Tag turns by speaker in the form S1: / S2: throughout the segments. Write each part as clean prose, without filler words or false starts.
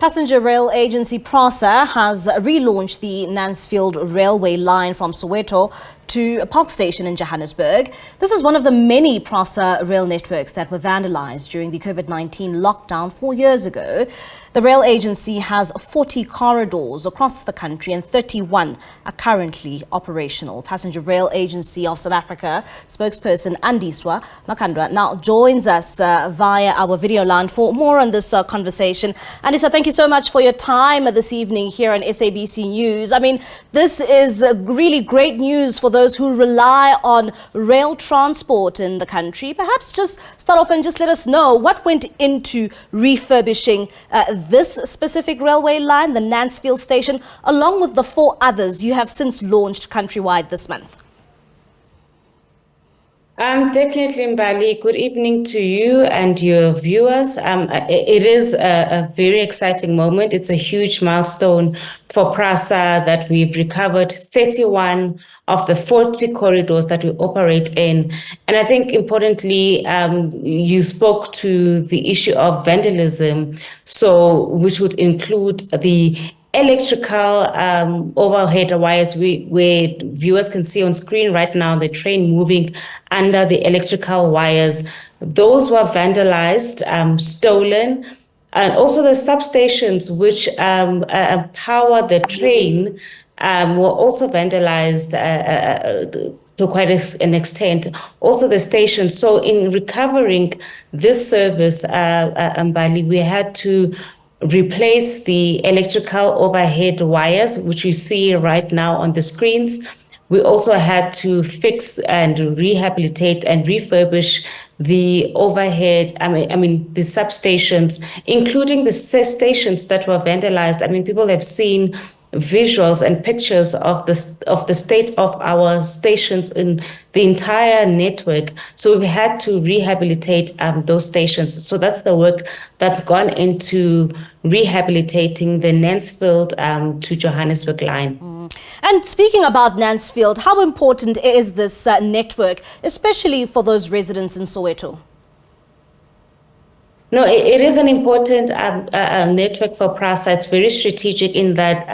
S1: Passenger rail agency PRASA has relaunched the Nancefield railway line from Soweto to a Park Station in Johannesburg. This is one of the many PRASA rail networks that were vandalized during the COVID-19 lockdown 4 years ago. The rail agency has 40 corridors across the country and 31 are currently operational. Passenger Rail Agency of South Africa spokesperson Andiswa Makhanda now joins us via our video line for more on this conversation. Andiswa, thank you so much for your time this evening here on SABC News. I mean, this is really great news for those who rely on rail transport in the country. Perhaps just start off and just let us know what went into refurbishing this specific railway line, the Nancefield station, along with the 4 others you have since launched countrywide this month.
S2: Definitely, Mbali. Good evening to you and your viewers. It is a very exciting moment. It's a huge milestone for PRASA that we've recovered 31 of the 40 corridors that we operate in. And I think importantly, you spoke to the issue of vandalism, which would include the electrical overhead wires where viewers can see on screen right now the train moving under the electrical wires. Those were vandalized, stolen, and also the substations which power the train were also vandalized to quite an extent. Also the station. So in recovering this service, Mbali, we had to replace the electrical overhead wires, which you see right now on the screens. We also had to fix and rehabilitate and refurbish the overhead, the substations, including the stations that were vandalized. I mean, people have seen visuals and pictures of the state of our stations in the entire network. So we had to rehabilitate those stations. So that's the work that's gone into rehabilitating the Nancefield to Johannesburg line.
S1: And speaking about Nancefield, how important is this network, especially for those residents in Soweto?
S2: No, it is an important network for PRASA. It's very strategic in that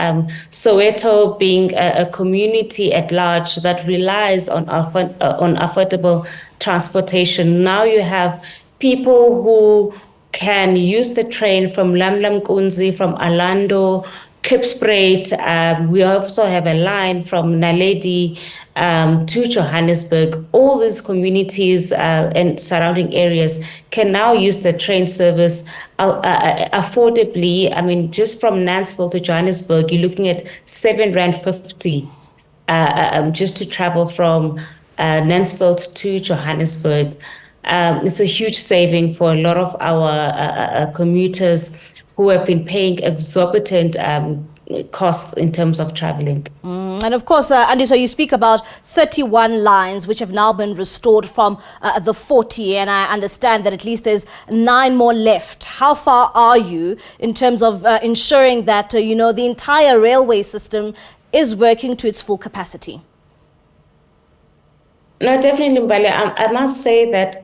S2: Soweto being a community at large that relies on affordable transportation. Now you have people who can use the train from Lamlamkunzi, from Orlando, Klipspruit. We also have a line from Naledi to Johannesburg. All these communities and surrounding areas can now use the train service affordably. I mean, just from Nancefield to Johannesburg, you're looking at R7.50 just to travel from Nancefield to Johannesburg. It's a huge saving for a lot of our commuters who have been paying exorbitant costs in terms of traveling.
S1: And of course, Andiswa, you speak about 31 lines which have now been restored from the 40, and I understand that at least there's 9 more left. How far are you in terms of ensuring that, the entire railway system is working to its full capacity?
S2: No, definitely, Mbali. I must say that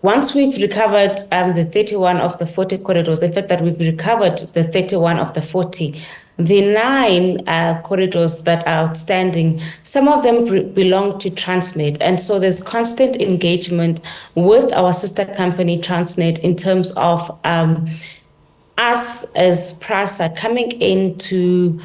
S2: once we've recovered the 31 of the 40 corridors, the fact that we've recovered the 31 of the 40, the 9 corridors that are outstanding, some of them belong to Transnet. And so there's constant engagement with our sister company, Transnet, in terms of us as PRASA coming in to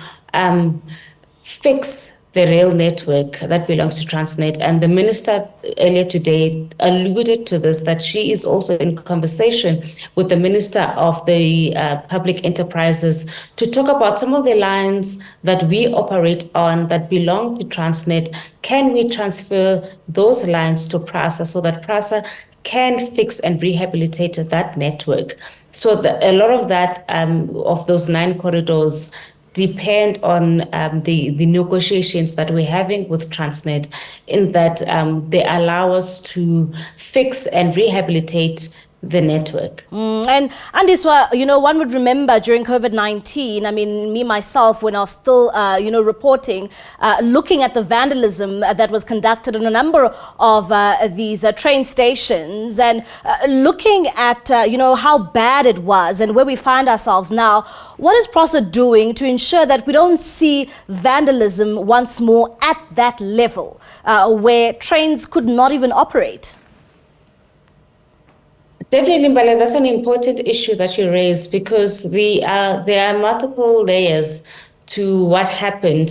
S2: fix the rail network that belongs to Transnet. And the minister earlier today alluded to this, that she is also in conversation with the Minister of the Public Enterprises to talk about some of the lines that we operate on that belong to Transnet. Can we transfer those lines to PRASA so that PRASA can fix and rehabilitate that network? So a lot of that, of those 9 corridors, depend on the negotiations that we're having with Transnet, in that they allow us to fix and rehabilitate the network.
S1: And Andiswa, one would remember during COVID-19, I mean, me myself, when I was still, reporting, looking at the vandalism that was conducted on a number of these train stations, and looking at, how bad it was and where we find ourselves now. What is PRASA doing to ensure that we don't see vandalism once more at that level, where trains could not even operate?
S2: Definitely, Mbale, that's an important issue that you raised, because there are multiple layers to what happened,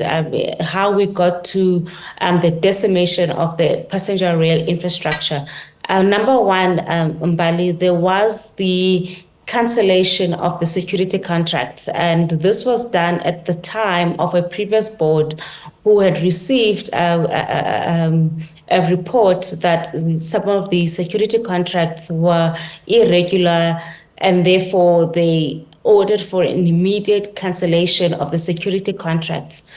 S2: how we got to the decimation of the passenger rail infrastructure. Number one, Mbali, there was the cancellation of the security contracts, and this was done at the time of a previous board who had received a report that some of the security contracts were irregular, and therefore they ordered for an immediate cancellation of the security contracts.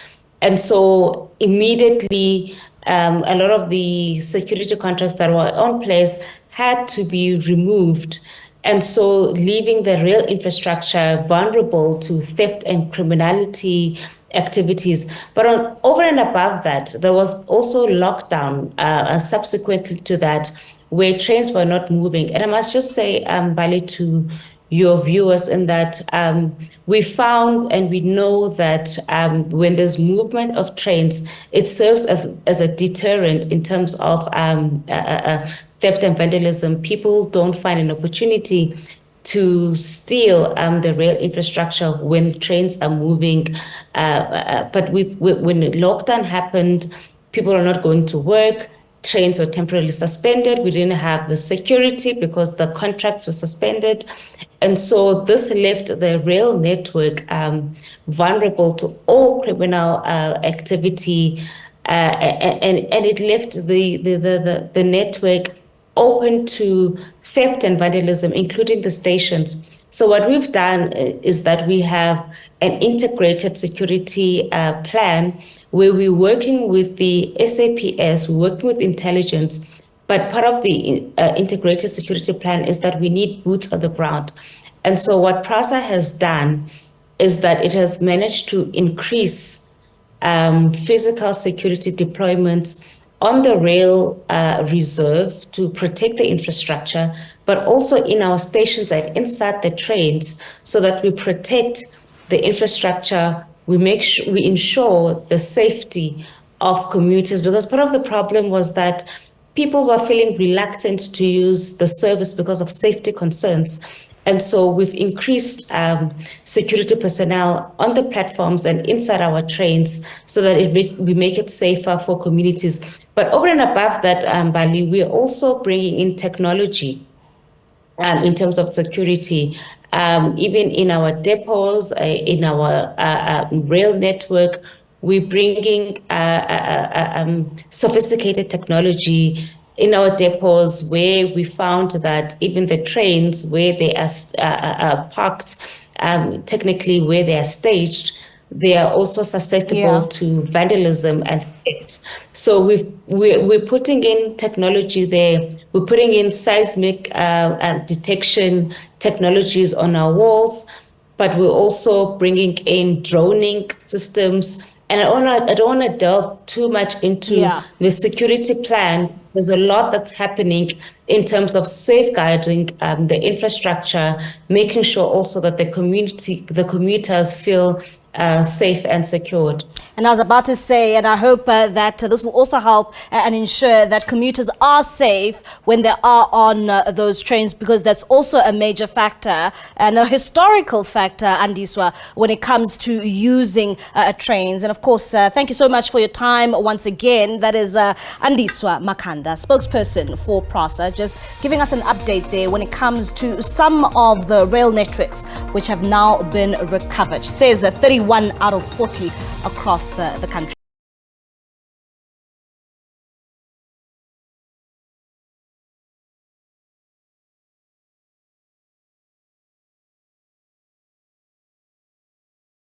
S2: And so immediately, a lot of the security contracts that were on place had to be removed. And so leaving the rail infrastructure vulnerable to theft and criminality activities. But over and above that, there was also lockdown subsequently to that, where trains were not moving. And I must just say, Bali, to your viewers, in that we found and we know that when there's movement of trains, it serves as a deterrent in terms of theft and vandalism. People don't find an opportunity to steal the rail infrastructure when trains are moving. But when lockdown happened, people are not going to work. Trains were temporarily suspended. We didn't have the security because the contracts were suspended. And so this left the rail network vulnerable to all criminal activity. And it left the network open to theft and vandalism, including the stations. So what we've done is that we have an integrated security plan where we're working with the SAPS, we're working with intelligence, but part of the integrated security plan is that we need boots on the ground. And so what PRASA has done is that it has managed to increase physical security deployments on the rail reserve to protect the infrastructure, but also in our stations and inside the trains, so that we protect the infrastructure. We ensure the safety of commuters, because part of the problem was that people were feeling reluctant to use the service because of safety concerns. And so we've increased security personnel on the platforms and inside our trains so that we make it safer for communities. But over and above that, Bali, we're also bringing in technology in terms of security. Even in our depots, in our rail network, we're bringing sophisticated technology in our depots, where we found that even the trains where they are parked, technically where they are staged, they are also susceptible to vandalism and theft. So we're putting in technology there. We're putting in seismic detection technologies on our walls, but we're also bringing in droning systems. And I don't want to delve too much into the security plan. There's a lot that's happening in terms of safeguarding the infrastructure, making sure also that the commuters feel safe and secured.
S1: And I was about to say, and I hope that this will also help and ensure that commuters are safe when they are on those trains, because that's also a major factor and a historical factor, Andiswa, when it comes to using trains. And of course, thank you so much for your time once again. That is Andiswa Makhanda, spokesperson for PRASA, just giving us an update there when it comes to some of the rail networks which have now been recovered. Says 31 out of 40 across the country.